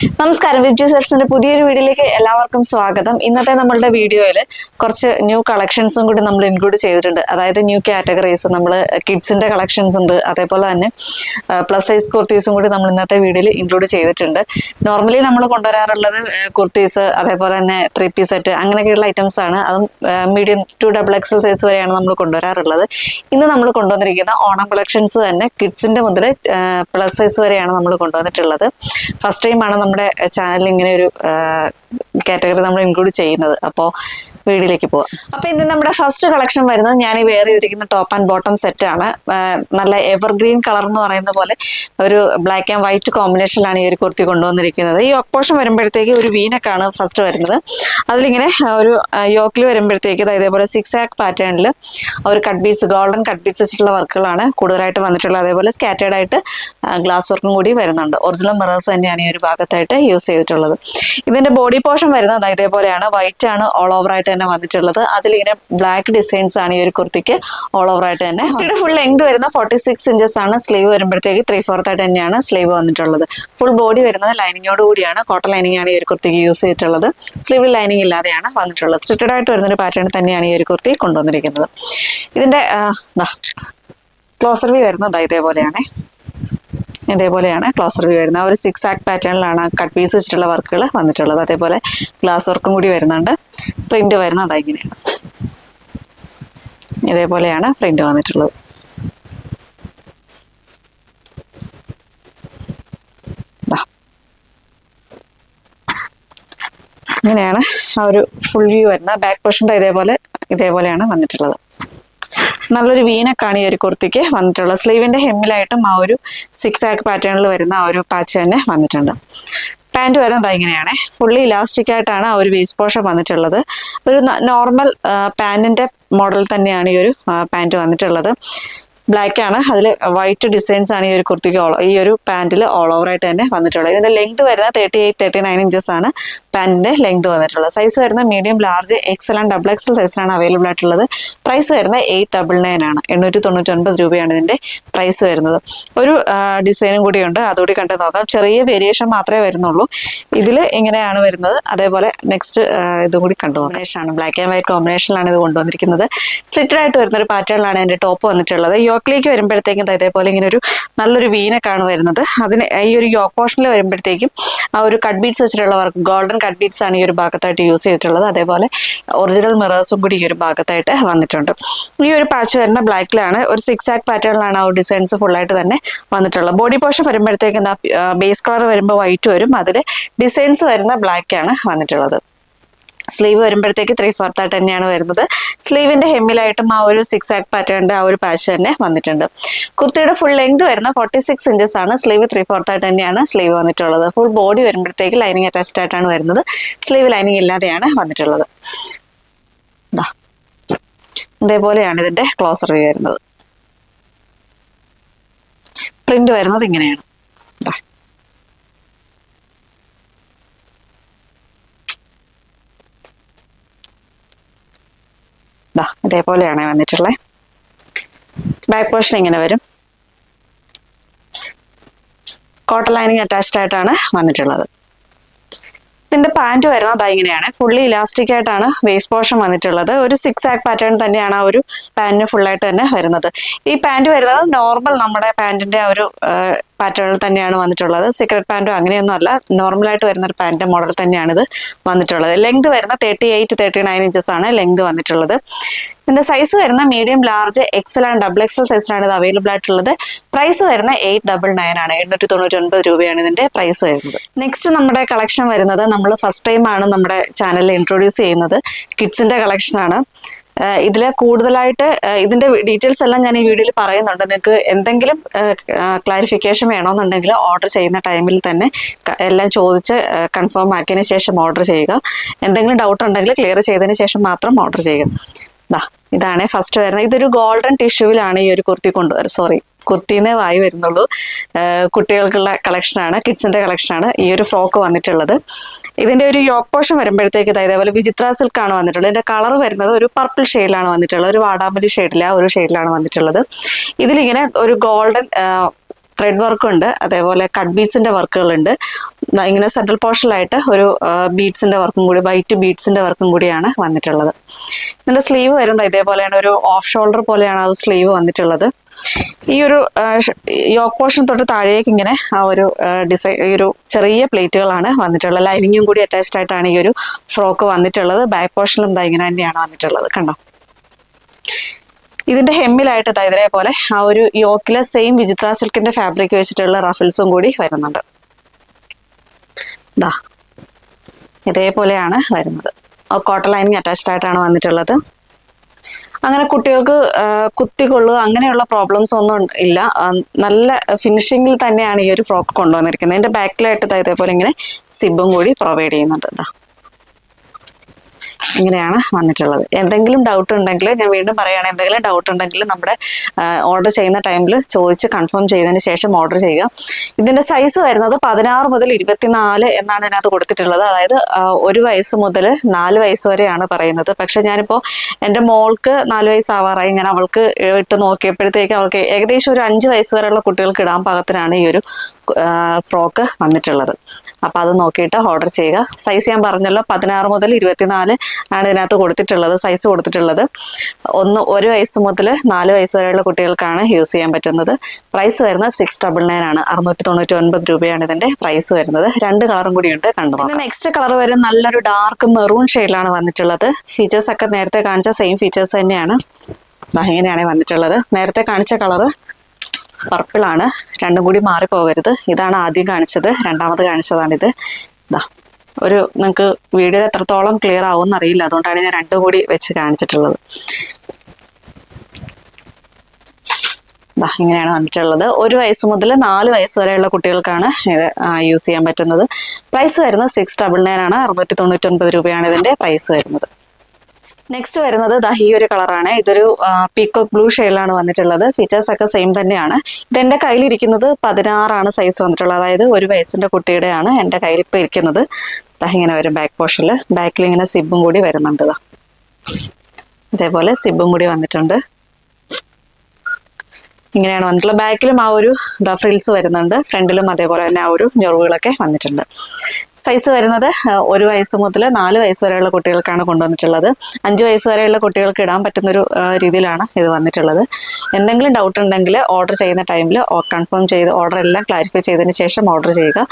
നമസ്കാരം, വിബ്ജി സെറ്റ്സിന്റെ പുതിയൊരു വീഡിയോയിലേക്ക് എല്ലാവർക്കും സ്വാഗതം. ഇന്നത്തെ നമ്മളുടെ വീഡിയോയിൽ കുറച്ച് ന്യൂ കളക്ഷൻസും കൂടി നമ്മൾ ഇൻക്ലൂഡ് ചെയ്തിട്ടുണ്ട്. അതായത് ന്യൂ കാറ്റഗറീസ്, നമ്മൾ കിഡ്സിന്റെ കളക്ഷൻസ് ഉണ്ട്, അതേപോലെ തന്നെ പ്ലസ് സൈസ് കുർത്തീസും കൂടി നമ്മൾ ഇന്നത്തെ വീഡിയോയിൽ ഇൻക്ലൂഡ് ചെയ്തിട്ടുണ്ട്. നോർമലി നമ്മൾ കൊണ്ടുവരാറുള്ളത് കുർത്തീസ്, അതേപോലെ തന്നെ 3 പീസ് സെറ്റ്, അങ്ങനെയൊക്കെയുള്ള ഐറ്റംസ് ആണ്. അതും മീഡിയം ടു XXL സൈസ് വരെയാണ് നമ്മൾ കൊണ്ടുവരാറുള്ളത്. ഇന്ന് നമ്മൾ കൊണ്ടുവന്നിരിക്കുന്ന ഓണം കളക്ഷൻസ് തന്നെ കിഡ്സിന്റെ മുതൽ പ്ലസ് സൈസ് വരെയാണ് നമ്മൾ കൊണ്ടുവന്നിട്ടുള്ളത്. ഫസ്റ്റ് ടൈമാണ് നമ്മുടെ ചാനലിൽ ഇങ്ങനെ ഒരു കാറ്റഗറി നമ്മൾ ഇൻക്ലൂഡ് ചെയ്യുന്നത്. അപ്പോൾ വീഡിയോയിലേക്ക് പോവാം. അപ്പോൾ ഇന്ന് നമ്മുടെ ഫസ്റ്റ് കളക്ഷൻ വരുന്നത് ഞാൻ ഈ വെയർ ചെയ്തിരിക്കുന്ന ടോപ്പ് ആൻഡ് ബോട്ടം സെറ്റ് ആണ്. നല്ല എവർഗ്രീൻ കളർ എന്ന് പറയുന്ന പോലെ ഒരു ബ്ലാക്ക് ആൻഡ് വൈറ്റ് കോമ്പിനേഷനിലാണ് ഈ ഒരു കുർത്തി കൊണ്ടുവന്നിരിക്കുന്നത്. ഈ യോക്ക് പോർഷൻ വരുമ്പോഴത്തേക്ക് ഒരു വീനക്കാണ് ഫസ്റ്റ് വരുന്നത്. അതിലിങ്ങനെ ഒരു യോക്കിൽ വരുമ്പോഴത്തേക്ക് ഇതേപോലെ 6 ആക്ക് പാറ്റേണിൽ ഒരു cut beads, golden cut beads വെച്ചിട്ടുള്ള വർക്കുകളാണ് കൂടുതലായിട്ട് വന്നിട്ടുള്ളത്. അതേപോലെ സ്കാറ്റേർഡ് ആയിട്ട് ഗ്ലാസ് വർക്കും കൂടി വരുന്നുണ്ട്. ഒറിജിനൽ മിറേഴ്സ് തന്നെയാണ് ഈ ഒരു ഭാഗത്തായിട്ട് യൂസ് ചെയ്തിട്ടുള്ളത്. ഇതിന്റെ ബോഡി പോർഷൻ വരുന്നത് ഇതേപോലെയാണ്. വൈറ്റ് ആണ് ഓൾ ഓവർ ആയിട്ട് തന്നെ വന്നിട്ടുള്ളത്. അതിലിങ്ങനെ ബ്ലാക്ക് ഡിസൈൻസ് ആണ് ഈ ഒരു കുർത്തിക്ക് ഓൾ ഓവർ ആയിട്ട് തന്നെ. കുർത്തിയുടെ ഫുൾ ലെങ്ത് വരുന്ന 46 ഇഞ്ചസ് ആണ്. സ്ലീവ് വരുമ്പോഴത്തേക്ക് 3/4 ആയിട്ട് തന്നെയാണ് സ്ലീവ് വന്നിട്ടുള്ളത്. ഫുൾ ബോഡി വരുന്നത് ലൈനിങ്ങോട് കൂടിയാണ്. കോട്ടൺ ലൈനിങ് ആണ് ഈ ഒരു കുർത്തിക്ക് യൂസ് ചെയ്തിട്ടുള്ളത്. സ്ലീവിൽ ലൈനിങ് ഇല്ലാതെയാണ് വന്നിട്ടുള്ളത്. സ്ട്രിക്റ്റഡ് ആയിട്ട് വരുന്നൊരു പാറ്റേൺ തന്നെയാണ് ഈ ഒരു കുർത്തി കൊണ്ടുവന്നിരിക്കുന്നത്. ഇതിന്റെ ക്ലോസർ വ്യൂ വരുന്നത് ഇതേപോലെയാണ് ക്ലോസർ വ്യൂ വരുന്നത്. ഒരു 6 ആക്ക് പാറ്റേണിലാണ് കട്ട് പീസ് വെച്ചിട്ടുള്ള വർക്കുകൾ വന്നിട്ടുള്ളത്. അതേപോലെ ഗ്ലാസ് വർക്കും കൂടി വരുന്നുണ്ട്. പ്രിന്റ് വരുന്നത് ഇങ്ങനെയാണ്. ഇതേപോലെയാണ് പ്രിന്റ് വന്നിട്ടുള്ളത്. ഇങ്ങനെയാണ് ആ ഒരു ഫുൾ വ്യൂ വരുന്നത്. ബാക്ക് പോർഷൻ ഇതേപോലെയാണ് വന്നിട്ടുള്ളത്. നല്ലൊരു വീനക്കാണ് ഈ ഒരു കുർത്തിക്ക് വന്നിട്ടുള്ളത്. സ്ലീവിന്റെ ഹെമ്മിലായിട്ടും ആ ഒരു 6 ആക്ക് പാറ്റേണിൽ വരുന്ന ആ ഒരു പാച്ച് തന്നെ വന്നിട്ടുണ്ട്. പാൻറ് വരുന്നത് ഇങ്ങനെയാണ്. ഫുള്ളി ഇലാസ്റ്റിക് ആയിട്ടാണ് ആ ഒരു വേസ്റ്റ് പോർഷൻ വന്നിട്ടുള്ളത്. ഒരു നോർമൽ പാൻറിന്റെ മോഡൽ തന്നെയാണ് ഈ ഒരു പാൻറ് വന്നിട്ടുള്ളത്. ബ്ലാക്ക് ആണ്. അതിൽ വൈറ്റ് ഡിസൈൻസ് ആണ് ഈ ഒരു കുർത്തിക്ക് ഈ ഒരു പാൻറ്റിൽ ഓൾ ഓവർ ആയിട്ട് തന്നെ വന്നിട്ടുള്ളത്. ഇതിന്റെ ലെങ്ത് വരുന്നത് 38-39 ഇഞ്ചസ് ആണ് പാൻറ്റിന്റെ ലെങ്ത് വന്നിട്ടുള്ളത്. സൈസ് വരുന്നത് medium, large, XL and XXL സൈസിലാണ് അവൈലബിൾ ആയിട്ടുള്ളത്. പ്രൈസ് വരുന്നത് 899 ആണ്. 899 രൂപയാണ് ഇതിന്റെ പ്രൈസ് വരുന്നത്. ഒരു ഡിസൈനും കൂടിയുണ്ട്, അതുകൂടി കണ്ടു നോക്കാം. ചെറിയ വേരിയേഷൻ മാത്രമേ വരുന്നുള്ളൂ. ഇതിൽ ഇങ്ങനെയാണ് വരുന്നത്. അതേപോലെ നെക്സ്റ്റ് ഇതും കൂടി കണ്ടു കോമ്പിനേഷനാണ്. ബ്ലാക്ക് ആൻഡ് വൈറ്റ് കോമ്പിനേഷനിലാണ് ഇത് കൊണ്ടുവന്നിരിക്കുന്നത്. സ്ലിറ്റഡ് ആയിട്ട് വരുന്ന ഒരു പാറ്റേണിലാണ് എൻ്റെ ടോപ്പ് വന്നിട്ടുള്ളത്. യോക്കിലേക്ക് വരുമ്പോഴത്തേക്കും ഇതേപോലെ ഇങ്ങനെ ഒരു നല്ലൊരു വീനക്കാണ് വരുന്നത്. അതിന് ഈ ഒരു യോക്ക് പോർഷനിൽ വരുമ്പോഴത്തേക്കും ആ ഒരു കട്ട് ബീഡ്സ് വെച്ചിട്ടുള്ള വർക്ക്, ഗോൾഡൻ കട്ട് ബീഡ്സ് ആണ് ഈ ഒരു ഭാഗത്തായിട്ട് യൂസ് ചെയ്തിട്ടുള്ളത്. അതേപോലെ ഒറിജിനൽ മിറേഴ്സും കൂടി ഈ ഒരു ഭാഗത്തായിട്ട് വന്നിട്ടുണ്ട്. ഈ ഒരു പാച്ച് വരുന്ന ബ്ലാക്കിലാണ്. ഒരു 6 ആക്ക് പാറ്റേണിലാണ് ആ ഒരു ഡിസൈൻസ് ഫുള്ളായിട്ട് തന്നെ വന്നിട്ടുള്ളത്. ബോഡി പോർഷൻ വരുമ്പോഴത്തേക്കും ബേസ് കളർ വരുമ്പോൾ വൈറ്റ് വരും. അതിൽ ഡിസൈൻസ് വരുന്ന ബ്ലാക്ക് ആണ് വന്നിട്ടുള്ളത്. സ്ലീവ് വരുമ്പോഴത്തേക്ക് 3/4 ആയിട്ട് തന്നെയാണ് വരുന്നത്. സ്ലീവിന്റെ ഹെമ്മിലായിട്ടും ആ ഒരു 6 ആക്ക് പാറ്റേണിന്റെ ആ ഒരു പാച്ച് തന്നെ വന്നിട്ടുണ്ട്. കുർത്തിയുടെ ഫുൾ ലെങ്ത് വരുന്ന 46 ഇഞ്ചസ് ആണ്. സ്ലീവ് 3/4 ആയിട്ട് തന്നെയാണ് സ്ലീവ് വന്നിട്ടുള്ളത്. ഫുൾ ബോഡി വരുമ്പോഴത്തേക്ക് ലൈനിങ് അറ്റാച്ച്ഡ് ആയിട്ടാണ് വരുന്നത്. സ്ലീവ് ലൈനിങ് ഇല്ലാതെയാണ് വന്നിട്ടുള്ളത്. ഇതേപോലെയാണ് ഇതിന്റെ ക്ലോസർ വ്യൂ വരുന്നത്. പ്രിന്റ് വരുന്നത് ഇങ്ങനെയാണ്. ഇതേപോലെയാണ് വന്നിട്ടുള്ളത്. ബാക്ക് പോർഷൻ ഇങ്ങനെ വരും. കോട്ടൺ ലൈനിങ് അറ്റാച്ച്ഡ് ആയിട്ടാണ് വന്നിട്ടുള്ളത്. ഇതിന്റെ പാൻറ് വരുന്നത് ഇങ്ങനെയാണ്. ഫുള്ളി ഇലാസ്റ്റിക് ആയിട്ടാണ് വേസ്റ്റ് പോർഷൻ വന്നിട്ടുള്ളത്. ഒരു 6 ആക്ക് പാറ്റേൺ തന്നെയാണ് ആ ഒരു പാൻറ്റിന് ഫുള്ളായിട്ട് തന്നെ വരുന്നത്. ഈ പാൻറ് വരുന്നത് നോർമൽ നമ്മുടെ പാൻറ്റിന്റെ ആ ഒരു പാറ്റേണിൽ തന്നെയാണ് വന്നിട്ടുള്ളത്. സീക്രട്ട് പാൻറ്റും അങ്ങനെയൊന്നും അല്ല, നോർമലായിട്ട് വരുന്ന ഒരു പാൻറ്റിന്റെ മോഡൽ തന്നെയാണ് ഇത് വന്നിട്ടുള്ളത്. ലെങ്ത് വരുന്ന 38-39 ഇഞ്ചസ് ആണ് ലെങ്ത് വന്നിട്ടുള്ളത്. ഇതിന്റെ സൈസ് വരുന്ന medium, large, XL and XXL സൈസിലാണ് ഇത് അവൈലബിൾ ആയിട്ടുള്ളത്. പ്രൈസ് വരുന്ന 899 ആണ്. 899 രൂപയാണ് ഇതിന്റെ പ്രൈസ് വരുന്നത്. നെക്സ്റ്റ് നമ്മുടെ കളക്ഷൻ വരുന്നത്, നമ്മൾ ഫസ്റ്റ് ടൈം ആണ് നമ്മുടെ ചാനലിൽ ഇൻട്രൊഡ്യൂസ് ചെയ്യുന്നത്, കിഡ്സിന്റെ കളക്ഷൻ ആണ്. ഇതിൽ കൂടുതലായിട്ട് ഇതിന്റെ ഡീറ്റെയിൽസ് എല്ലാം ഞാൻ ഈ വീഡിയോയിൽ പറയുന്നുണ്ട്. നിങ്ങൾക്ക് എന്തെങ്കിലും ക്ലാരിഫിക്കേഷൻ വേണമെന്നുണ്ടെങ്കിൽ ഓർഡർ ചെയ്യുന്ന ടൈമിൽ തന്നെ എല്ലാം ചോദിച്ച് കൺഫേം ആക്കിയതിന് ശേഷം ഓർഡർ ചെയ്യുക. എന്തെങ്കിലും ഡൗട്ട് ഉണ്ടെങ്കിൽ ക്ലിയർ ചെയ്തതിന് ശേഷം മാത്രം ഓർഡർ ചെയ്യുക. ഇതാണ് ഫസ്റ്റ് വരുന്നത്. ഇതൊരു ഗോൾഡൻ ടിഷ്യൂവിലാണ് ഈ ഒരു കുർത്തിന്നേ വായി വരുന്നുള്ളൂ. കുട്ടികൾക്കുള്ള കളക്ഷനാണ്, കിഡ്സിന്റെ കളക്ഷനാണ് ഈ ഒരു ഫ്രോക്ക് വന്നിട്ടുള്ളത്. ഇതിന്റെ ഒരു യോക്ക് പോർഷൻ വരുമ്പോഴത്തേക്ക് ഇതേപോലെ വിചിത്ര സിൽക്കാണ് വന്നിട്ടുള്ളത്. ഇതിന്റെ കളർ വരുന്നത് ഒരു പർപ്പിൾ ഷെയ്ഡിലാണ് വന്നിട്ടുള്ളത്. ഒരു വാടാമല്ലി ഷെയ്ഡില്ല, ഒരു ഷെയ്ഡിലാണ് വന്നിട്ടുള്ളത്. ഇതിലിങ്ങനെ ഒരു ഗോൾഡൻ ത്രെഡ് വർക്കുണ്ട്, അതേപോലെ കട്ട് ബീഡ്സിന്റെ വർക്കുകളുണ്ട്. ഇങ്ങനെ സെൻട്രൽ പോർഷനിലായിട്ട് ഒരു ബീഡ്സിന്റെ വർക്കും കൂടി, വൈറ്റ് ബീഡ്സിന്റെ വർക്കും കൂടിയാണ് വന്നിട്ടുള്ളത്. ഇതിന്റെ സ്ലീവ് വരുന്നത് ഇതേപോലെയാണ്, ഒരു ഓഫ് ഷോൾഡർ പോലെയാണ് ആ സ്ലീവ് വന്നിട്ടുള്ളത്. ഈ ഒരു യോക്ക് പോർഷൻ തൊട്ട് താഴേക്ക് ഇങ്ങനെ ആ ഒരു ഡിസൈൻ, ഈ ഒരു ചെറിയ പ്ലേറ്റുകളാണ് വന്നിട്ടുള്ളത്. ലൈനിങ്ങും കൂടി അറ്റാച്ച്ഡ് ആയിട്ടാണ് ഈ ഒരു ഫ്രോക്ക് വന്നിട്ടുള്ളത്. ബാക്ക് പോർഷനിലും ഇങ്ങനെ തന്നെയാണ് വന്നിട്ടുള്ളത്, കണ്ടോ. ഇതിന്റെ ഹെമ്മിലായിട്ട് ഇതേപോലെ ആ ഒരു യോക്കിലെ സെയിം വിചിത്ര സിൽക്കിന്റെ ഫാബ്രിക് വെച്ചിട്ടുള്ള റഫിൾസും കൂടി വരുന്നുണ്ട്. ഇതേപോലെയാണ് വരുന്നത്. കോട്ടൺ ലൈനിങ് അറ്റാച്ച്ഡ് ആയിട്ടാണ് വന്നിട്ടുള്ളത്. അങ്ങനെ കുട്ടികൾക്ക് കുത്തിക്കൊള്ളുക അങ്ങനെയുള്ള പ്രോബ്ലംസ് ഒന്നും ഇല്ല. നല്ല ഫിനിഷിങ്ങിൽ തന്നെയാണ് ഈ ഒരു ഫ്രോക്ക് കൊണ്ടുവന്നിരിക്കുന്നത്. ഇതിന്റെ ബാക്കിലായിട്ട് ഇതേപോലെ ഇങ്ങനെ സിബും കൂടി പ്രൊവൈഡ് ചെയ്യുന്നുണ്ട്. ഇങ്ങനെയാണ് വന്നിട്ടുള്ളത്. എന്തെങ്കിലും ഡൗട്ട് ഉണ്ടെങ്കിൽ, ഞാൻ വീണ്ടും പറയുകയാണ്, എന്തെങ്കിലും ഡൗട്ട് ഉണ്ടെങ്കിൽ നമ്മുടെ ഓർഡർ ചെയ്യുന്ന ടൈമിൽ ചോദിച്ച് കൺഫേം ചെയ്തതിന് ശേഷം ഓർഡർ ചെയ്യുക. ഇതിന്റെ സൈസ് വരുന്നത് 16 മുതൽ 24 എന്നാണ് ഇതിനകത്ത് കൊടുത്തിട്ടുള്ളത്. അതായത് 1 വയസ്സ് മുതൽ 4 വയസ്സ് വരെയാണ് പറയുന്നത്. പക്ഷെ ഞാനിപ്പോൾ എൻ്റെ മോൾക്ക് 4 വയസ്സാവാറായി. ഞാൻ അവൾക്ക് ഇട്ട് നോക്കിയപ്പോഴത്തേക്ക് അവൾക്ക് ഏകദേശം ഒരു 5 വയസ്സ് വരെയുള്ള കുട്ടികൾക്ക് ഇടാൻ പാകത്തിനാണ് ഈ ഒരു ഫ്രോക്ക് വന്നിട്ടുള്ളത്. അപ്പൊ അത് നോക്കിയിട്ട് ഓർഡർ ചെയ്യുക. സൈസ് ഞാൻ പറഞ്ഞല്ലോ, 16 മുതൽ 24 ആണ് ഇതിനകത്ത് കൊടുത്തിട്ടുള്ളത്, സൈസ് കൊടുത്തിട്ടുള്ളത്. 1 വയസ്സ് മുതൽ 4 വയസ്സ് വരെയുള്ള കുട്ടികൾക്കാണ് യൂസ് ചെയ്യാൻ പറ്റുന്നത്. പ്രൈസ് വരുന്നത് 699 ആണ്. 699 രൂപയാണ് ഇതിന്റെ പ്രൈസ് വരുന്നത്. 2 കളറും കൂടിയുണ്ട്, കണ്ടു നോക്കാം. നെക്സ്റ്റ് കളർ വരും നല്ലൊരു ഡാർക്ക് മെറൂൺ ഷെയ്ഡിലാണ് വന്നിട്ടുള്ളത്. ഫീച്ചേഴ്സ് ഒക്കെ നേരത്തെ കാണിച്ച സെയിം ഫീച്ചേഴ്സ് തന്നെയാണ്. ഇങ്ങനെയാണ് വന്നിട്ടുള്ളത്. നേരത്തെ കാണിച്ച കളറ് പർപ്പിളാണ്, രണ്ടും കൂടി മാറിപ്പോകരുത്. ഇതാണ് ആദ്യം കാണിച്ചത്, രണ്ടാമത് കാണിച്ചതാണിത്. ഒരു നിങ്ങൾക്ക് വീഡിയോയിൽ എത്രത്തോളം ക്ലിയർ ആവുമെന്ന് അറിയില്ല, അതുകൊണ്ടാണ് ഞാൻ രണ്ടും കൂടി വെച്ച് കാണിച്ചിട്ടുള്ളത്. ഇങ്ങനെയാണ് വന്നിട്ടുള്ളത്. 1 വയസ്സ് മുതൽ 4 വയസ്സ് വരെയുള്ള കുട്ടികൾക്കാണ് ഇത് യൂസ് ചെയ്യാൻ പറ്റുന്നത്. പ്രൈസ് വരുന്നത് 699 ആണ്. 699 രൂപയാണ് ഇതിന്റെ പ്രൈസ് വരുന്നത്. നെക്സ്റ്റ് വരുന്നത് ഈ ഒരു കളറാണ്. ഇതൊരു പീക്കോക്ക് ബ്ലൂ ഷെയ്ഡിലാണ് വന്നിട്ടുള്ളത്. ഫീച്ചേഴ്സ് ഒക്കെ സെയിം തന്നെയാണ്. ഇതെന്റെ കയ്യിലിരിക്കുന്നത് 16 ആണ് സൈസ് വന്നിട്ടുള്ളത്. അതായത് 1 വയസ്സിന്റെ കുട്ടിയുടെയാണ് എൻ്റെ കയ്യിൽ ഇപ്പോൾ ഇരിക്കുന്നത്. ഇങ്ങനെ വരും ബാക്ക് പോർഷനിൽ. ബാക്കിൽ ഇങ്ങനെ സിബും കൂടി വരുന്നുണ്ട്. ഇതേപോലെ സിബും കൂടി വന്നിട്ടുണ്ട്. ഇങ്ങനെയാണ് വന്നിട്ടുള്ളത്. ബാക്കിലും ആ ഒരു ഫ്രിൽസ് വരുന്നുണ്ട്, ഫ്രണ്ടിലും അതേപോലെ തന്നെ ആ ഒരു ഞൊറിവുകളൊക്കെ വന്നിട്ടുണ്ട്. സൈസ് വരുന്നത് 1 വയസ്സ് മുതൽ 4 വയസ്സ് വരെയുള്ള കുട്ടികൾക്കാണ് കൊണ്ടുവന്നിട്ടുള്ളത്. 5 വയസ്സ് വരെയുള്ള കുട്ടികൾക്ക് ഇടാൻ പറ്റുന്നൊരു രീതിയിലാണ് ഇത് വന്നിട്ടുള്ളത്. എന്തെങ്കിലും ഡൗട്ട് ഉണ്ടെങ്കിൽ ഓർഡർ ചെയ്യുന്ന ടൈമിൽ കൺഫേം ചെയ്ത് ഓർഡർ എല്ലാം ക്ലാരിഫൈ ചെയ്തതിന് ശേഷം ഓർഡർ ചെയ്യുക.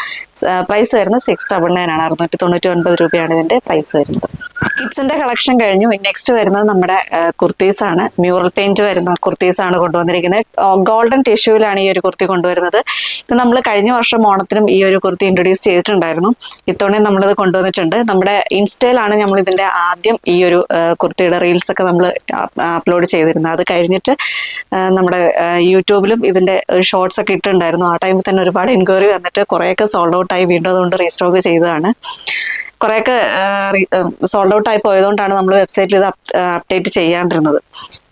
പ്രൈസ് വരുന്നത് 699 ആണ്. 699 രൂപയാണ് ഇതിന്റെ പ്രൈസ് വരുന്നത്. കിഡ്സിന്റെ കളക്ഷൻ കഴിഞ്ഞു. നെക്സ്റ്റ് വരുന്നത് നമ്മുടെ കുർത്തീസ് ആണ്. മ്യൂറൽ പെയിന്റ് വരുന്ന കുർത്തീസ് ആണ് കൊണ്ടുവന്നിരിക്കുന്നത്. ഗോൾഡൻ ടിഷ്യൂവിലാണ് ഈ ഒരു കുർത്തി കൊണ്ടുവരുന്നത്. ഇത് നമ്മൾ കഴിഞ്ഞ വർഷം ഓണത്തിനും ഈ ഒരു കുർത്തി ഇൻട്രൊഡ്യൂസ് ചെയ്തിട്ടുണ്ടായിരുന്നു. ഇത്തവണയും നമ്മളിത് കൊണ്ടുവന്നിട്ടുണ്ട്. നമ്മുടെ ഇൻസ്റ്റയിലാണ് നമ്മൾ ഇതിന്റെ ആദ്യം ഈ ഒരു കുർത്തിയുടെ റീൽസ് ഒക്കെ നമ്മൾ അപ്ലോഡ് ചെയ്തിരുന്നത്. അത് കഴിഞ്ഞിട്ട് നമ്മുടെ യൂട്യൂബിലും ഇതിന്റെ ഷോർട്സ് ഒക്കെ ഇട്ടിട്ടുണ്ടായിരുന്നു. ആ ടൈമിൽ തന്നെ ഒരുപാട് എൻക്വയറി വന്നിട്ട് കുറേയൊക്കെ സോൾഡ് ഔട്ട് ആയി. വീണ്ടും അതുകൊണ്ട് റീസ്റ്റോക്ക് ചെയ്തതാണ്. കുറേയൊക്കെ സോൾഡ് ഔട്ട് ആയി പോയതുകൊണ്ടാണ് നമ്മൾ വെബ്സൈറ്റിൽ ഇത് അപ്ഡേറ്റ് ചെയ്യാണ്ടിരുന്നത്.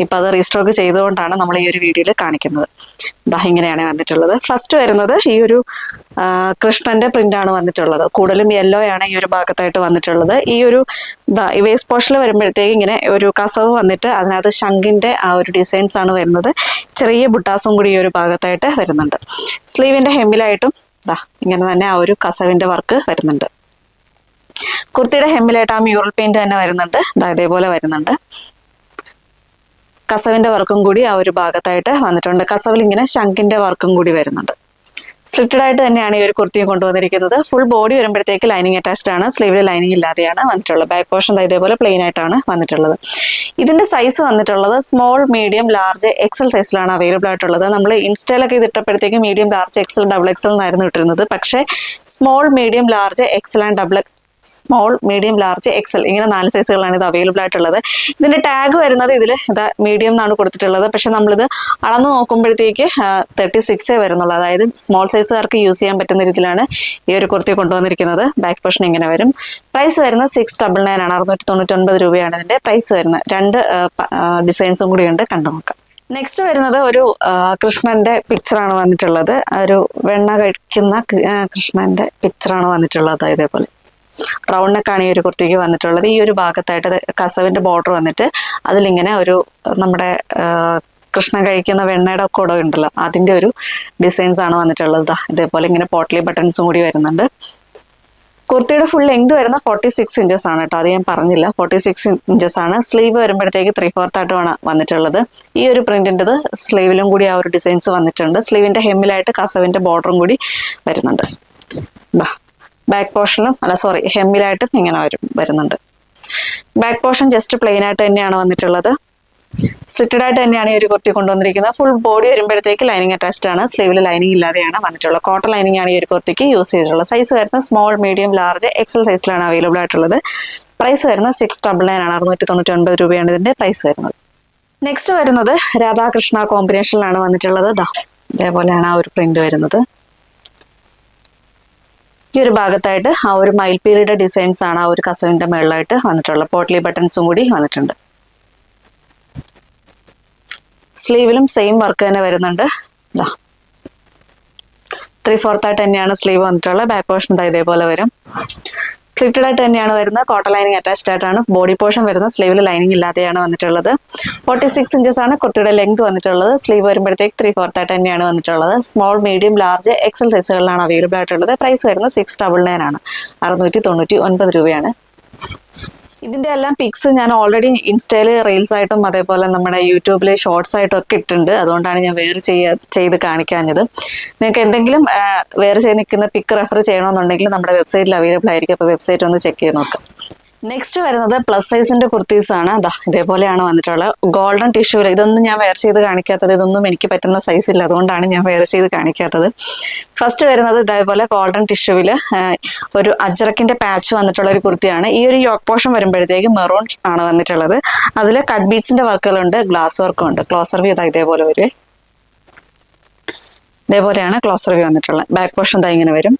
ഇപ്പം അത് റീസ്റ്റോക്ക് ചെയ്തുകൊണ്ടാണ് നമ്മൾ ഈ ഒരു വീഡിയോയിൽ കാണിക്കുന്നത്. ഇങ്ങനെയാണ് വന്നിട്ടുള്ളത്. ഫസ്റ്റ് വരുന്നത് ഈ ഒരു കൃഷ്ണന്റെ പ്രിന്റ് ആണ് വന്നിട്ടുള്ളത്. കൂടുതലും യെല്ലോ ആണ് ഈ ഒരു ഭാഗത്തായിട്ട് വന്നിട്ടുള്ളത്. ഈ ഒരു ഈ വേസ്റ്റ് പോർഷനിൽ വരുമ്പോഴത്തേക്ക് ഇങ്ങനെ ഒരു കസവ് വന്നിട്ട് അതിനകത്ത് ശംഖിന്റെ ആ ഒരു ഡിസൈൻസ് ആണ് വരുന്നത്. ചെറിയ ബുട്ടാസും കൂടി ഈ ഒരു ഭാഗത്തായിട്ട് വരുന്നുണ്ട്. സ്ലീവിന്റെ ഹെമ്മിലായിട്ടും ഇങ്ങനെ തന്നെ ആ ഒരു കസവിന്റെ വർക്ക് വരുന്നുണ്ട്. കുർത്തിയുടെ ഹെമ്മിലായിട്ട് ആ മ്യൂറൽ പെയിന്റ് തന്നെ വരുന്നുണ്ട്. ഇതേപോലെ വരുന്നുണ്ട്. കസവിന്റെ വർക്കും കൂടി ആ ഒരു ഭാഗത്തായിട്ട് വന്നിട്ടുണ്ട്. കസവിൽ ഇങ്ങനെ ശംഖിന്റെ വർക്കും കൂടി വരുന്നുണ്ട്. സ്ലിറ്റഡ് ആയിട്ട് തന്നെയാണ് ഈ ഒരു കുർത്തിയും കൊണ്ടുവന്നിരിക്കുന്നത്. ഫുൾ ബോഡി വരുമ്പോഴത്തേക്ക് ലൈനിങ് അറ്റാച്ച്ഡ് ആണ്. സ്ലീവിൽ ലൈനിങ് ഇല്ലാതെയാണ് വന്നിട്ടുള്ളത്. ബാക്ക് പോർഷൻ ഇതേപോലെ പ്ലെയിൻ ആയിട്ടാണ് വന്നിട്ടുള്ളത്. ഇതിന്റെ സൈസ് വന്നിട്ടുള്ളത് സ്മോൾ, മീഡിയം, ലാർജ്, എക്സൽ സൈസിലാണ് അവൈലബിൾ ആയിട്ടുള്ളത്. നമ്മൾ ഇൻസ്റ്റയിലൊക്കെ ഇത് ഇട്ടപ്പോഴത്തേക്ക് medium, large, XL, double XL എന്നായിരുന്നു ഇട്ടിരുന്നത്. പക്ഷേ small, medium, large, XL and double small, medium, large, XL ഇങ്ങനെ 4 സൈസുകളാണ് ഇത് അവൈലബിൾ ആയിട്ടുള്ളത്. ഇതിന്റെ ടാഗ് വരുന്നത് ഇതിൽ മീഡിയം എന്നാണ് കൊടുത്തിട്ടുള്ളത്. പക്ഷെ നമ്മളിത് അളന്ന് നോക്കുമ്പോഴത്തേക്ക് 36 വരുന്നുള്ളൂ. അതായത് സ്മോൾ സൈസുകാർക്ക് യൂസ് ചെയ്യാൻ പറ്റുന്ന രീതിയിലാണ് ഈ ഒരു കുർത്തി കൊണ്ടുവന്നിരിക്കുന്നത്. ബാക്ക് പോർഷൻ ഇങ്ങനെ വരും. പ്രൈസ് വരുന്നത് 699 ആണ്. 699 രൂപയാണ് ഇതിന്റെ പ്രൈസ് വരുന്നത്. 2 ഡിസൈൻസും കൂടിയുണ്ട്, കണ്ടു നോക്കാം. നെക്സ്റ്റ് വരുന്നത് ഒരു കൃഷ്ണന്റെ പിക്ചറാണ് വന്നിട്ടുള്ളത്. ഒരു വെണ്ണ കഴിക്കുന്ന കൃഷ്ണന്റെ പിക്ചറാണ് വന്നിട്ടുള്ളത്. ഇതേപോലെ റൗണ്ട് നെക്കാണ് ഈ ഒരു കുർത്തിക്ക് വന്നിട്ടുള്ളത്. ഈ ഒരു ഭാഗത്തായിട്ട് കസവിന്റെ ബോർഡർ വന്നിട്ട് അതിലിങ്ങനെ ഒരു നമ്മുടെ കൃഷ്ണൻ കഴിക്കുന്ന വെണ്ണയുടെ കുടം ഉണ്ടല്ലോ, അതിന്റെ ഒരു ഡിസൈൻസ് ആണ് വന്നിട്ടുള്ളത്. ഇതേപോലെ ഇങ്ങനെ പോട്ട്ലി ബട്ടൺസും കൂടി വരുന്നുണ്ട്. കുർത്തിയുടെ ഫുൾ ലെങ്ത് വരുന്ന 46 ഇഞ്ചസ് ആണ് കേട്ടോ, അത് ഞാൻ പറഞ്ഞില്ല. 46 ഇഞ്ചസ് ആണ്. സ്ലീവ് വരുമ്പോഴത്തേക്ക് 3/4 ആയിട്ടുമാണ് വന്നിട്ടുള്ളത്. ഈ ഒരു പ്രിന്റിൻ്റെത് സ്ലീവിലും കൂടി ആ ഒരു ഡിസൈൻസ് വന്നിട്ടുണ്ട്. സ്ലീവിന്റെ ഹെമ്മിലായിട്ട് കസവിന്റെ ബോർഡറും കൂടി വരുന്നുണ്ട്. ബാക്ക് പോർഷനിലും ഹെമ്മിലായിട്ടും ഇങ്ങനെ വരുന്നുണ്ട്. ബാക്ക് പോർഷൻ ജസ്റ്റ് പ്ലെയിൻ ആയിട്ട് തന്നെയാണ് വന്നിട്ടുള്ളത്. സ്ലിറ്റഡ് ആയിട്ട് തന്നെയാണ് ഈ ഒരു കുർത്തി കൊണ്ടുവന്നിരിക്കുന്നത്. ഫുൾ ബോഡി വരുമ്പോഴത്തേക്ക് ലൈനിങ് അറ്റാച്ച്ഡ് ആണ്. സ്ലീവിൽ ലൈനിങ് ഇല്ലാതെയാണ് വന്നിട്ടുള്ളത്. കോട്ടൺ ലൈനിങ് ആണ് ഈ ഒരു കുർത്തിക്ക് യൂസ് ചെയ്തിട്ടുള്ളത്. സൈസ് വരുന്നത് സ്മോൾ, മീഡിയം, ലാർജ്, എക്സൽ സൈസിലാണ് അവൈലബിൾ ആയിട്ടുള്ളത്. പ്രൈസ് വരുന്നത് 699 ആണ്. 699 രൂപയാണ് ഇതിന്റെ പ്രൈസ് വരുന്നത്. നെക്സ്റ്റ് വരുന്നത് രാധാകൃഷ്ണ കോമ്പിനേഷനിലാണ് വന്നിട്ടുള്ളത്. ഇതേപോലെയാണ് ആ ഒരു പ്രിന്റ് വരുന്നത്. ഈ ഒരു ഭാഗത്തായിട്ട് ആ ഒരു മയിൽപീലിയുടെ ഡിസൈൻസ് ആണ് ആ ഒരു കസവിന്റെ മുകളിലായിട്ട് വന്നിട്ടുള്ളത്. പോട്ട്ലി ബട്ടൺസും കൂടി വന്നിട്ടുണ്ട്. സ്ലീവിലും സെയിം വർക്ക് തന്നെ വരുന്നുണ്ട്. 3/4 ആയിട്ട് തന്നെയാണ് സ്ലീവ് വന്നിട്ടുള്ളത്. ബാക്ക് പോർഷൻ ഇതേപോലെ വരും. സ്ലിറ്റഡ് ആയിട്ട് തന്നെയാണ് വരുന്നത്. കോട്ടൺ ലൈനിങ് അറ്റാച്ച്ഡ് ആയിട്ടാണ് ബോഡി പോർഷൻ വരുന്നത്. സ്ലീവിൽ ലൈനിങ് ഇല്ലാതെയാണ് വന്നിട്ടുള്ളത്. 46 ഇഞ്ചസ് ആണ് കുർത്തിയുടെ ലെങ്ത് വന്നിട്ടുള്ളത്. സ്ലീവ് വരുമ്പോഴത്തേക്ക് 3/4 ആയിട്ട് തന്നെയാണ് വന്നിട്ടുള്ളത്. സ്മോൾ, മീഡിയം, ലാർജ്, എക്സൽ സൈസുകളിലാണ് അവൈലബിൾ ആയിട്ടുള്ളത്. പ്രൈസ് വരുന്നത് 699 ആണ്. 699 രൂപയാണ്. ഇതിന്റെ എല്ലാം പിക്സ് ഞാൻ ഓൾറെഡി ഇൻസ്റ്റയിൽ റീൽസ് ആയിട്ടും അതേപോലെ നമ്മുടെ യൂട്യൂബിൽ ഷോർട്സ് ആയിട്ടും ഒക്കെ ഇട്ടുണ്ട്. അതുകൊണ്ടാണ് ഞാൻ വേറെ ചെയ്ത് കാണിക്കാഞ്ഞത്. നിങ്ങൾക്ക് എന്തെങ്കിലും വേറെ ചെയ്ത് നിൽക്കുന്ന പിക്ക് റെഫർ ചെയ്യണമെന്നുണ്ടെങ്കിൽ നമ്മുടെ വെബ്സൈറ്റിൽ അവൈലബിൾ ആയിരിക്കും. അപ്പോൾ വെബ്സൈറ്റ് ഒന്ന് ചെക്ക് ചെയ്ത് നോക്കാം. നെക്സ്റ്റ് വരുന്നത് പ്ലസ് സൈസിന്റെ കുർത്തീസ് ആണ്. ഇതേപോലെയാണ് വന്നിട്ടുള്ളത്. ഗോൾഡൻ ടിഷ്യൂല്. ഇതൊന്നും ഞാൻ വെയർ ചെയ്ത് കാണിക്കാത്തത്. ഇതൊന്നും എനിക്ക് പറ്റുന്ന സൈസ് ഇല്ല, അതുകൊണ്ടാണ് ഞാൻ വെയർ ചെയ്ത് കാണിക്കാത്തത്. ഫസ്റ്റ് വരുന്നത് ഇതേപോലെ ഗോൾഡൻ ടിഷ്യൂവിൽ ഒരു അജ്രക്കിന്റെ പാച്ച് വന്നിട്ടുള്ള ഒരു കുർത്തിയാണ്. ഈ ഒരു യോക്ക് പോർഷൻ വരുമ്പോഴത്തേക്ക് മെറൂൺ ആണ് വന്നിട്ടുള്ളത്. അതിൽ കട്ട് ബീഡ്സിന്റെ വർക്കുകളുണ്ട്, ഗ്ലാസ് വർക്കും ഉണ്ട്. ക്ലോസർ വ്യൂ ഇതേപോലെ വരും. ഇതേപോലെയാണ് ക്ലോസർ വ്യൂ വന്നിട്ടുള്ളത്. ബാക്ക് പോർഷൻ ഇങ്ങനെ വരും.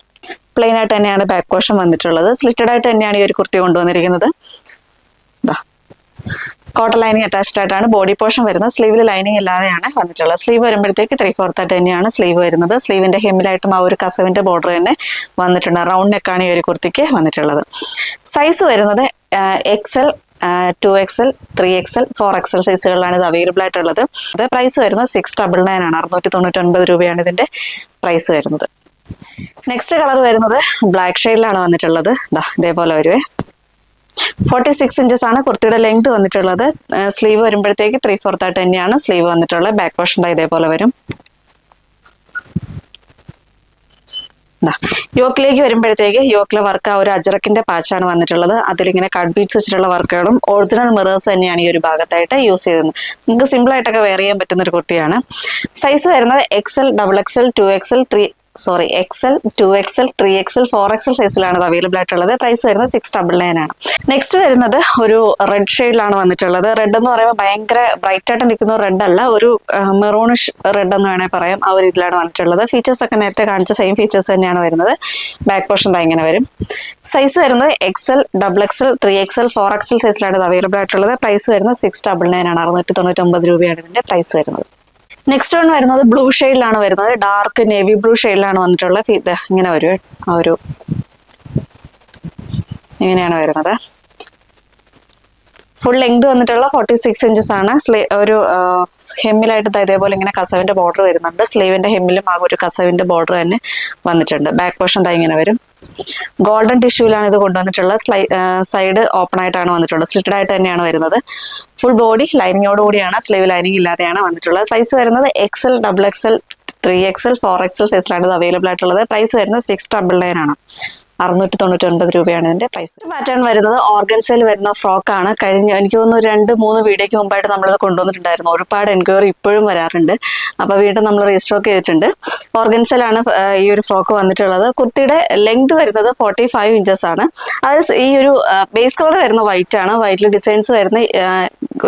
പ്ലെയിൻ ആയിട്ട് തന്നെയാണ് ബാക്ക് പോർഷൻ വന്നിട്ടുള്ളത്. സ്ലിറ്റഡ് ആയിട്ട് തന്നെയാണ് ഈ ഒരു കുർത്തി കൊണ്ടുവന്നിരിക്കുന്നത്. കോട്ടൺ ലൈനിങ് അറ്റാച്ച്ഡ് ആയിട്ടാണ് ബോഡി പോർഷൻ വരുന്നത്. സ്ലീവിൽ ലൈനിങ് ഇല്ലാതെയാണ് വന്നിട്ടുള്ളത്. സ്ലീവ് വരുമ്പോഴത്തേക്ക് 3/4 ആയിട്ട് തന്നെയാണ് സ്ലീവ് വരുന്നത്. സ്ലീവിന്റെ ഹെമ്മിലായിട്ടും ആ ഒരു കസവിന്റെ ബോർഡർ തന്നെ വന്നിട്ടുണ്ട്. റൗണ്ട് നെക്കാണ് ഈ ഒരു കുർത്തിക്ക് വന്നിട്ടുള്ളത്. സൈസ് വരുന്നത് XL, 2XL, 3XL, 4XL സൈസുകളിലാണ് ഇത് അവൈലബിൾ ആയിട്ടുള്ളത്. പ്രൈസ് വരുന്നത് 699 ആണ്. 699 രൂപയാണ് ഇതിന്റെ പ്രൈസ് വരുന്നത്. നെക്സ്റ്റ് കളർ വരുന്നത് ബ്ലാക്ക് ഷെയ്ഡിലാണ് വന്നിട്ടുള്ളത്. ഇതേപോലെ വരുവേ. 46 ഇഞ്ചസ് ആണ് കുർത്തിയുടെ ലെങ്ത് വന്നിട്ടുള്ളത്. സ്ലീവ് വരുമ്പോഴത്തേക്ക് 3/4 ആയിട്ട് തന്നെയാണ് സ്ലീവ് വന്നിട്ടുള്ളത്. ബാക്ക് പോർഷൻ ഇതേപോലെ വരും. യോക്കിലേക്ക് വരുമ്പോഴത്തേക്ക് യോക്കിലെ വർക്ക് ആ ഒരു അജറക്കിന്റെ പാച്ചാണ് വന്നിട്ടുള്ളത്. അതിലിങ്ങനെ കട്ട് ബീഡ്സ് വെച്ചിട്ടുള്ള വർക്കുകളും ഒറിജിനൽ മിറേഴ്സ് തന്നെയാണ് ഈ ഒരു ഭാഗത്തായിട്ട് യൂസ് ചെയ്തത്. നിങ്ങൾക്ക് സിമ്പിൾ ആയിട്ടൊക്കെ വെയർ ചെയ്യാൻ പറ്റുന്ന ഒരു കുർത്തിയാണ്. സൈസ് വരുന്നത് XL, XXL, 2XL, XL, 2XL, 3XL, 4XL സൈസിലാണ് ഇത് അവൈലബിൾ ആയിട്ടുള്ളത്. പ്രൈസ് വരുന്നത് 699 ആണ്. നെക്സ്റ്റ് വരുന്നത് ഒരു റെഡ് ഷെയ്ഡിലാണ് വന്നിട്ടുള്ളത്. റെഡ് എന്ന് പറയുമ്പോൾ ഭയങ്കര ബ്രൈറ്റ് ആയിട്ട് നിൽക്കുന്ന റെഡ് അല്ല, ഒരു മെറൂണിഷ് റെഡ് എന്ന് വേണമെങ്കിൽ പറയാം. ആ ഒരു ഇതിലാണ് വന്നിട്ടുള്ളത്. ഫീച്ചേഴ്സ് ഒക്കെ നേരത്തെ കാണിച്ച സെയിം ഫീച്ചേഴ്സ് തന്നെയാണ് വരുന്നത്. ബാക്ക് പോർഷൻ ഇങ്ങനെ വരും. സൈസ് വരുന്നത് XL, XXL, 3XL, 4XL സൈസിലാണ് ഇത് അവൈലബിൾ ആയിട്ടുള്ളത്. പ്രൈസ് വരുന്നത് 699 ആണ്. 699 രൂപയാണ് ഇതിന്റെ പ്രൈസ് വരുന്നത്. നെക്സ്റ്റ് വൺ വരുന്നത് ബ്ലൂ ഷെയ്ഡിലാണ് വരുന്നത്. ഡാർക്ക് നേവി ബ്ലൂ ഷെയ്ഡിലാണ് വന്നിട്ടുള്ളത്. ഇങ്ങനെ വരും. ഇങ്ങനെയാണ് വരുന്നത്. ഫുൾ ലെങ്ത് വന്നിട്ടുള്ള 46 ഇഞ്ചസ് ആണ്. ഒരു ഹെമ്മിലായിട്ട് ഇതേപോലെ ഇങ്ങനെ കസവിന്റെ ബോർഡർ വരുന്നുണ്ട്. സ്ലീവിന്റെ ഹെമ്മിലും ആ ഒരു കസവിന്റെ ബോർഡർ തന്നെ വന്നിട്ടുണ്ട്. ബാക്ക് പോർഷൻ ഇങ്ങനെ വരും. ഗോൾഡൻ ടിഷ്യൂലാണ് ഇത് കൊണ്ടുവന്നിട്ടുള്ളത്. സൈഡ് ഓപ്പൺ ആയിട്ടാണ് വന്നിട്ടുള്ളത്. സ്ലിറ്റഡ് ആയിട്ട് തന്നെയാണ് വരുന്നത്. ഫുൾ ബോഡി ലൈനിങ്ങോട് കൂടിയാണ്, സ്ലീവ് ലൈനിങ് ഇല്ലാതെയാണ് വന്നിട്ടുള്ളത്. സൈസ് വരുന്നത് XL, XXL, 3XL, 4XL സൈസിലാണ് ഇത് അവൈലബിൾ ആയിട്ടുള്ളത്. പ്രൈസ് വരുന്നത് 699 ആണ്. 699 രൂപയാണ് ഇതിന്റെ പ്രൈസ്. പാറ്റേൺ വരുന്നത് ഓർഗൻസയിൽ വരുന്ന ഫ്രോക്കാണ്. എനിക്ക് തോന്നുന്നു 2-3 വീഡിയോയ്ക്ക് മുമ്പായിട്ട് നമ്മളിത് കൊണ്ടുവന്നിട്ടുണ്ടായിരുന്നു. ഒരുപാട് എൻക്വയറി ഇപ്പോഴും വരാറുണ്ട്. അപ്പൊ വീണ്ടും നമ്മൾ റീസ്റ്റോക്ക് ചെയ്തിട്ടുണ്ട്. ഓർഗൻസയിലാണ് ഈ ഒരു ഫ്രോക്ക് വന്നിട്ടുള്ളത്. കുർത്തിയുടെ ലെങ്ത് വരുന്നത് 45 ഇഞ്ചസ് ആണ്. അത് ഈ ഒരു ബേസ് കളർ വരുന്ന വൈറ്റ് ആണ്. വൈറ്റിൽ ഡിസൈൻസ് വരുന്ന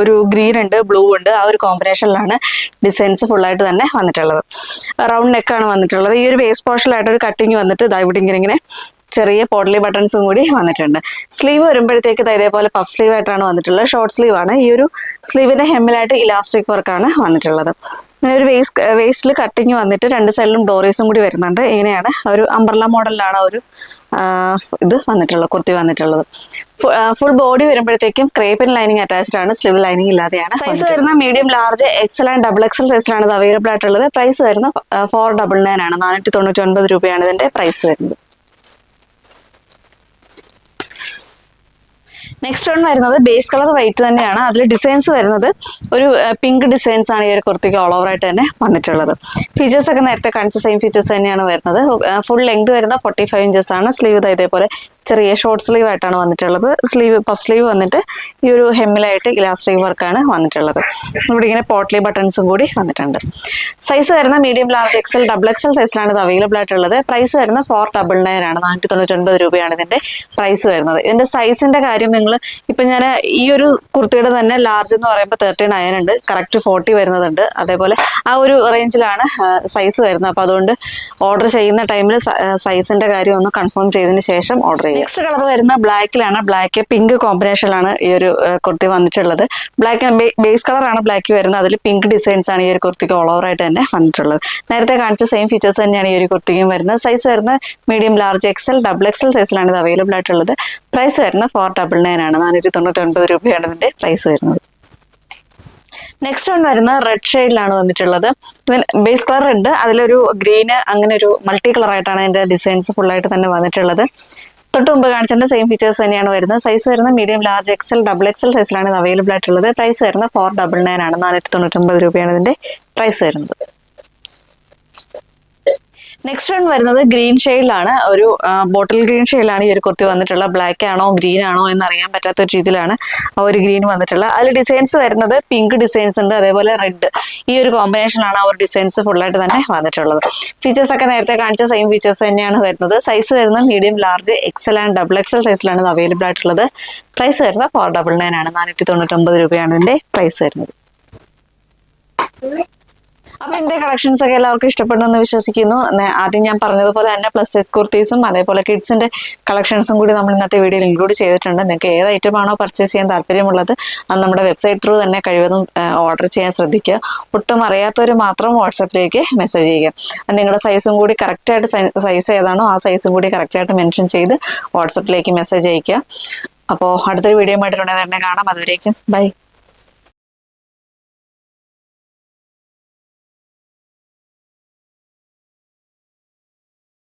ഒരു ഗ്രീൻ ഉണ്ട്, ബ്ലൂ ഉണ്ട്. ആ ഒരു കോമ്പിനേഷനിലാണ് ഡിസൈൻസ് ഫുള്ളായിട്ട് തന്നെ വന്നിട്ടുള്ളത്. റൗണ്ട് നെക്കാണ് വന്നിട്ടുള്ളത്. ഈ ഒരു ബേസ് പോർഷനിലായിട്ട് ഒരു കട്ടിങ് വന്നിട്ട് ഇവിടെ ഇങ്ങനെ ചെറിയ പോട്ട്ലി ബട്ടൺസും കൂടി വന്നിട്ടുണ്ട്. സ്ലീവ് വരുമ്പോഴത്തേക്ക് ഇതേപോലെ പഫ് സ്ലീവ് ആയിട്ടാണ് വന്നിട്ടുള്ളത്. ഷോർട്ട് സ്ലീവ് ആണ്. ഈ ഒരു സ്ലീവിന്റെ ഹെമ്മിലായിട്ട് ഇലാസ്റ്റിക് വർക്കാണ് വന്നിട്ടുള്ളത്. ഇങ്ങനെ ഒരു വേസ്റ്റിൽ കട്ടിങ് വന്നിട്ട് രണ്ട് സൈഡിലും ഡോറീസും കൂടി വരുന്നുണ്ട്. ഇങ്ങനെയാണ് ഒരു അംബ്രല്ല മോഡലിലാണ് ഒരു ഇത് വന്നിട്ടുള്ളത്, കുർത്തി വന്നിട്ടുള്ളത്. ഫുൾ ബോഡി വരുമ്പോഴത്തേക്കും ക്രേപ്പിൻ ലൈനിങ് അറ്റാച്ച്ഡ് ആണ്, സ്ലീവ് ലൈനിങ് ഇല്ലാതെയാണ്. സൈസ് വരുന്ന medium, large, XL and double XL സൈസിലാണ് ഇത് അവൈലബിൾ ആയിട്ടുള്ളത്. പ്രൈസ് വരുന്ന 499 ആണ്. 499 രൂപയാണ് ഇതിന്റെ പ്രൈസ് വരുന്നത്. നെക്സ്റ്റ് വൺ വരുന്നത് ബേസ് കളർ വൈറ്റ് തന്നെയാണ്. അതിൽ ഡിസൈൻസ് വരുന്നത് ഒരു പിങ്ക് ഡിസൈൻസ് ആണ് ഈ ഒരു കുർത്തിക്ക് ഓൾ ഓവർ ആയിട്ട് തന്നെ വന്നിട്ടുള്ളത്. ഫീച്ചേഴ്സ് ഒക്കെ നേരത്തെ കാണിച്ച സെയിം ഫീച്ചേഴ്സ് തന്നെയാണ് വരുന്നത്. ഫുൾ ലെങ്ത് വരുന്ന 45 ഇഞ്ചസ് ആണ്. സ്ലീവ് ഇതേപോലെ ചെറിയ ഷോർട്ട് സ്ലീവ് ആയിട്ടാണ് വന്നിട്ടുള്ളത്. സ്ലീവ് പഫ് സ്ലീവ് വന്നിട്ട് ഈ ഒരു ഹെമ്മിലായിട്ട് ഇലാസ്റ്റിക് വർക്കാണ് വന്നിട്ടുള്ളത്. ഇവിടെ ഇങ്ങനെ പോട്ട്ലി ബട്ടൺസും കൂടി വന്നിട്ടുണ്ട്. സൈസ് വരുന്ന medium, large, XL, double XL സൈസിലാണ് ഇത് അവൈലബിൾ ആയിട്ടുള്ളത്. പ്രൈസ് വരുന്ന 499 ആണ്. 499 രൂപയാണ് ഇതിന്റെ പ്രൈസ് വരുന്നത്. ഇതിന്റെ സൈസിന്റെ കാര്യം നിങ്ങൾ ഇപ്പൊ ഞാൻ ഈ ഒരു കുർത്തിയുടെ തന്നെ ലാർജ് എന്ന് പറയുമ്പോൾ 39 ഉണ്ട്, കറക്റ്റ് 40 വരുന്നതുണ്ട്. അതേപോലെ ആ ഒരു റേഞ്ചിലാണ് സൈസ് വരുന്നത്. അപ്പൊ അതുകൊണ്ട് ഓർഡർ ചെയ്യുന്ന ടൈമിൽ സൈസിന്റെ കാര്യം ഒന്ന് കൺഫേം ചെയ്തതിന് ശേഷം ഓർഡർ ചെയ്യുക. നെക്സ്റ്റ് കളർ വരുന്ന ബ്ലാക്കിലാണ്. ബ്ലാക്ക് പിങ്ക് കോമ്പിനേഷനിലാണ് ഈ ഒരു കുർത്തി വന്നിട്ടുള്ളത്. ബ്ലാക്ക് ബേസ് കളറാണ് ബ്ലാക്ക് വരുന്നത്. അതിൽ പിങ്ക് ഡിസൈൻസ് ആണ് ഈ ഒരു കുർത്തിക്ക് ഓൾ ഓവർ ആയിട്ട് തന്നെ വന്നിട്ടുള്ളത്. നേരത്തെ കാണിച്ച സെയിം ഫീച്ചേഴ്സ് തന്നെയാണ് ഈ ഒരു കുർത്തിക്കും വരുന്നത്. സൈസ് വരുന്ന medium, large, XL, double XL സൈസിലാണ് ഇത് അവൈലബിൾ ആയിട്ടുള്ളത്. പ്രൈസ് വരുന്ന 499 ആണ്. 499 രൂപയാണ് ഇതിന്റെ പ്രൈസ് വരുന്നത്. നെക്സ്റ്റ് വൺ വരുന്ന റെഡ് ഷെയ്ഡിലാണ് വന്നിട്ടുള്ളത്. ബേസ് കളർ ഉണ്ട്, അതിലൊരു ഗ്രീന്, അങ്ങനെ ഒരു മൾട്ടി കളർ ആയിട്ടാണ് ഇതിന്റെ ഡിസൈൻസ് ഫുൾ ആയിട്ട് തന്നെ വന്നിട്ടുള്ളത്. തൊട്ട് മുമ്പ് കാണിച്ചതിന്റെ സെയിം ഫീച്ചേഴ്സ് തന്നെയാണ് വരുന്നത്. സൈസ് വരുന്ന medium, large, XL, double XL സൈസിലാണ് ഇത് അവൈലബിൾ ആയിട്ടുള്ളത്. പ്രൈസ് വരുന്ന 499 ആണ്. 499 രൂപയാണ് ഇതിന്റെ പ്രൈസ് വരുന്നത്. നെക്സ്റ്റ് വൺ വരുന്നത് ഗ്രീൻ ഷെയ്ഡിലാണ്. ഒരു ബോട്ടിൽ ഗ്രീൻ ഷെയ്ഡിലാണ് ഈ ഒരു കുർത്തി വന്നിട്ടുള്ളത്. ബ്ലാക്ക് ആണോ ഗ്രീൻ ആണോ എന്ന് അറിയാൻ പറ്റാത്ത ഒരു രീതിയിലാണ് ആ ഒരു ഗ്രീൻ വന്നിട്ടുള്ളത്. അതിൽ ഡിസൈൻസ് വരുന്നത് പിങ്ക് ഡിസൈൻസ് ഉണ്ട്, അതേപോലെ റെഡ്. ഈ ഒരു കോമ്പിനേഷനാണ് ആ ഒരു ഡിസൈൻസ് ഫുള്ളായിട്ട് തന്നെ വന്നിട്ടുള്ളത്. ഫീച്ചേഴ്സ് ഒക്കെ നേരത്തെ കാണിച്ച സെയിം ഫീച്ചേഴ്സ് തന്നെയാണ് വരുന്നത്. സൈസ് വരുന്നത് medium, large, XL and double XL സൈസിലാണ് ഇത് അവൈലബിൾ ആയിട്ടുള്ളത്. പ്രൈസ് വരുന്നത് 499 ആണ്. 499 രൂപയാണ് ഇതിന്റെ പ്രൈസ് വരുന്നത്. അപ്പൊ ഇതിന്റെ കളക്ഷൻസ് ഒക്കെ എല്ലാവർക്കും ഇഷ്ടപ്പെടുന്നു വിശ്വസിക്കുന്നു. ആദ്യം ഞാൻ പറഞ്ഞതുപോലെ തന്നെ പ്ലസ് സൈസ് കുർത്തീസും അതേപോലെ കിഡ്സിന്റെ കളക്ഷൻസും കൂടി നമ്മൾ ഇന്നത്തെ വീഡിയോയിൽ ഇൻക്ലൂഡ് ചെയ്തിട്ടുണ്ട്. നിങ്ങൾക്ക് ഏത് ഐറ്റം ആണോ പർച്ചേസ് ചെയ്യാൻ താല്പര്യമുള്ളത് അത് നമ്മുടെ വെബ്സൈറ്റ് ത്രൂ തന്നെ കഴിവതും ഓർഡർ ചെയ്യാൻ ശ്രദ്ധിക്കുക. ഒട്ടും അറിയാത്തവർ മാത്രം വാട്സപ്പിലേക്ക് മെസ്സേജ് ചെയ്യുക. നിങ്ങളുടെ സൈസും കൂടി കറക്റ്റായിട്ട് സൈസ് ഏതാണോ ആ സൈസും കൂടി കറക്റ്റായിട്ട് മെൻഷൻ ചെയ്ത് വാട്സപ്പിലേക്ക് മെസ്സേജ് അയക്കുക. അപ്പോൾ അടുത്തൊരു വീഡിയോ ആയിട്ട് തന്നെ കാണാം. അതുവരേക്കും ബൈ.